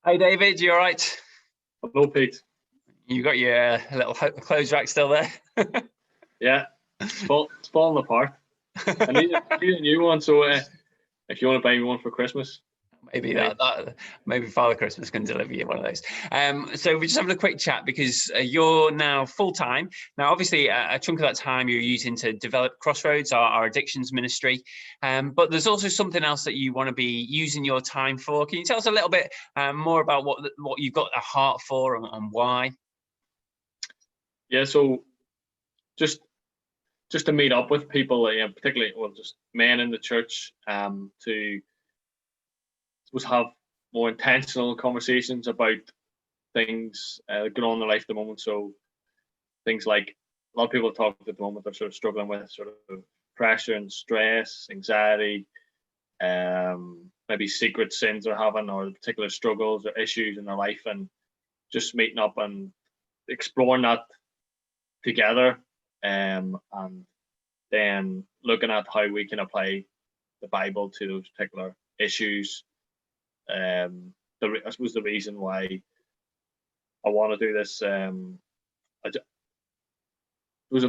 Hey David, you all right? Hello, Pete. You got your little clothes rack still there? Yeah, it's falling apart. I need a new one, so if you want to buy me one for Christmas. Maybe Okay. maybe Father Christmas can deliver you one of those. So we're just having a quick chat because you're now full time. Now, obviously, a chunk of that time you're using to develop Crossroads, our addictions ministry. But there's also something else that you want to be using your time for. Can you tell us a little bit more about what you've got a heart for and why? Yeah, so just to meet up with people, particularly just men in the church, to have more intentional conversations about things going on in their life at the moment. So things like a lot of people talk at the moment, they're sort of struggling with sort of pressure and stress, anxiety, maybe secret sins they're having, or particular struggles or issues in their life, and just meeting up and exploring that together, and then looking at how we can apply the Bible to those particular issues. I suppose the reason why I want to do this, I've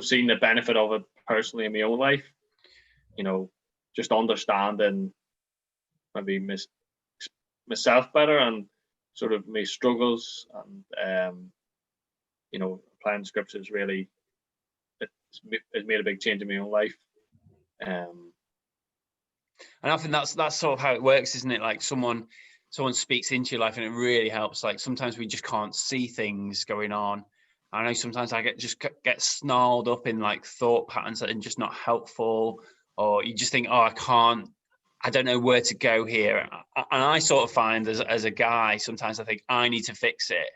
seen the benefit of it personally in my own life. Just understanding maybe myself better, and sort of my struggles, and applying scriptures really it's made a big change in my own life. And I think that's sort of how it works, isn't it? Like someone speaks into your life and it really helps. Like sometimes we just can't see things going on. I know sometimes I get snarled up in like thought patterns that are just not helpful, or you just think, oh, I don't know where to go here. And I sort of find as a guy, sometimes I think I need to fix it.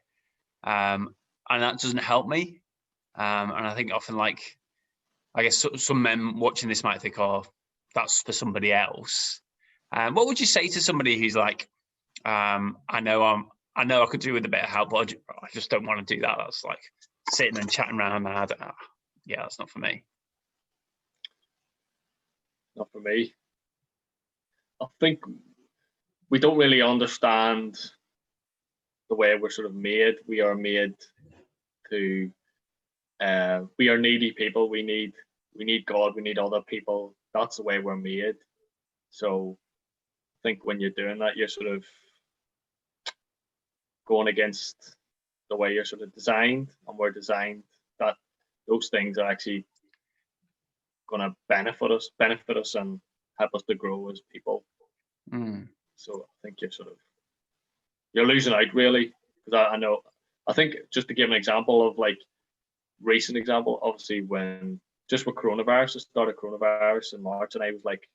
And that doesn't help me. And I think often, like, I guess some men watching this might think, oh, that's for somebody else. What would you say to somebody who's like, I know I could do with a bit of help, but I just don't want to do that. That's like sitting and chatting around, and yeah, that's not for me. Not for me. I think we don't really understand the way we're sort of made. We are made to. We are needy people. We need God. We need other people. That's the way we're made. So I think when you're doing that, you're sort of going against the way you're sort of designed, and we're designed that those things are actually going to benefit us and help us to grow as people. So I think you're losing out really, because I think just to give an example of like recent example, obviously when just with coronavirus, the start of coronavirus in March, and I was like,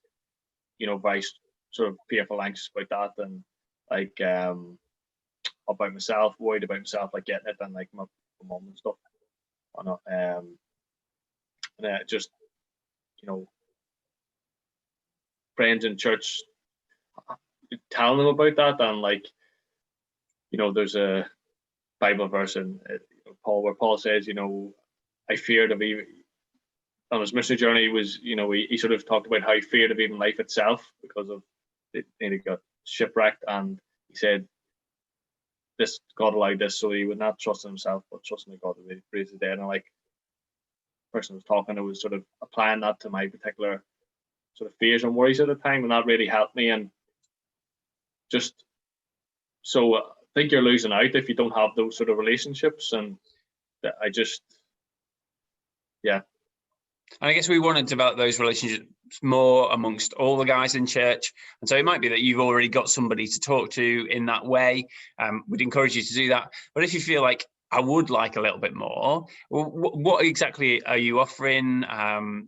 very sort of fearful, anxious about that, and like about myself, worried about myself, like getting it, and like my mom and stuff. And just friends in church telling them about that, and like there's a Bible verse in Paul where Paul says, I feared of even on his missionary journey was, he sort of talked about how he feared of even life itself because of he got shipwrecked, and he said this God allowed this so he would not trust in himself but trust in God that raised the dead. And like the person was talking, I was sort of applying that to my particular sort of fears and worries at the time, and that really helped me. And just so I think you're losing out if you don't have those sort of relationships. And And I guess we want to develop those relationships more amongst all the guys in church. And so it might be that you've already got somebody to talk to in that way. We'd encourage you to do that. But if you feel like I would like a little bit more, what exactly are you offering?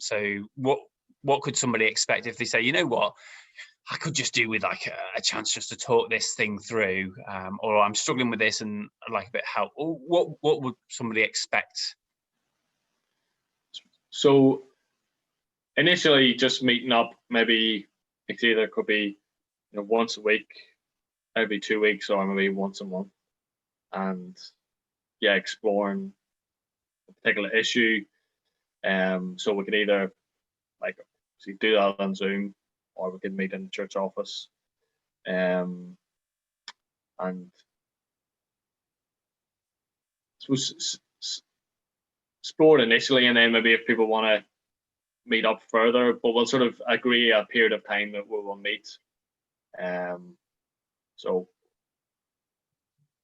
So what could somebody expect if they say, you know what, I could just do with like a chance just to talk this thing through, or I'm struggling with this and I'd like a bit of help. What would somebody expect? So initially just meeting up, maybe it either could be once a week, every 2 weeks, or maybe once a month, and exploring a particular issue. So we could either do that on Zoom, or we could meet in the church office, and explore it initially, and then maybe if people want to meet up further, but we'll sort of agree a period of time that we will meet. So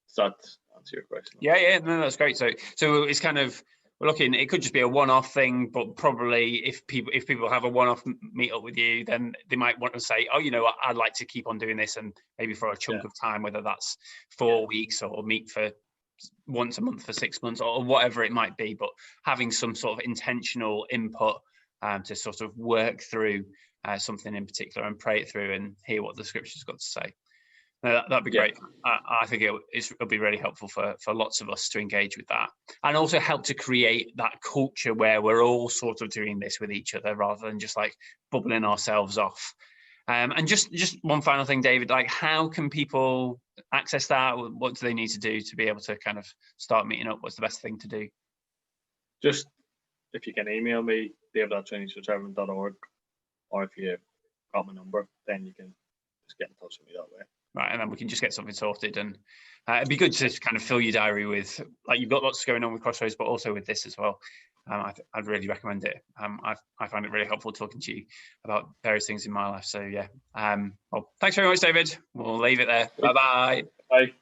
does that answer your question? Yeah, no, that's great. So it's kind of, we're looking, it could just be a one-off thing, but probably if people have a one-off meet up with you, then they might want to say, oh, you know what, I'd like to keep on doing this, and maybe for a chunk of time, whether that's 4 weeks or meet for once a month for 6 months or whatever it might be, but having some sort of intentional input to sort of work through something in particular and pray it through and hear what the scripture's got to say. No, that'd be great. I think it'll be really helpful for lots of us to engage with that, and also help to create that culture where we're all sort of doing this with each other rather than just like bubbling ourselves off. And just one final thing, David, like how can people access that? What do they need to do to be able to kind of start meeting up? What's the best thing to do? Just, if you can email me, david@trinitychurcheverton.org, or if you got my number, then you can just get in touch with me that way. Right, and then we can just get something sorted. And it'd be good to kind of fill your diary with, like, you've got lots going on with Crossroads, but also with this as well. I'd really recommend it. I find it really helpful talking to you about various things in my life. So yeah. Well, thanks very much, David. We'll leave it there. Bye-bye. Bye.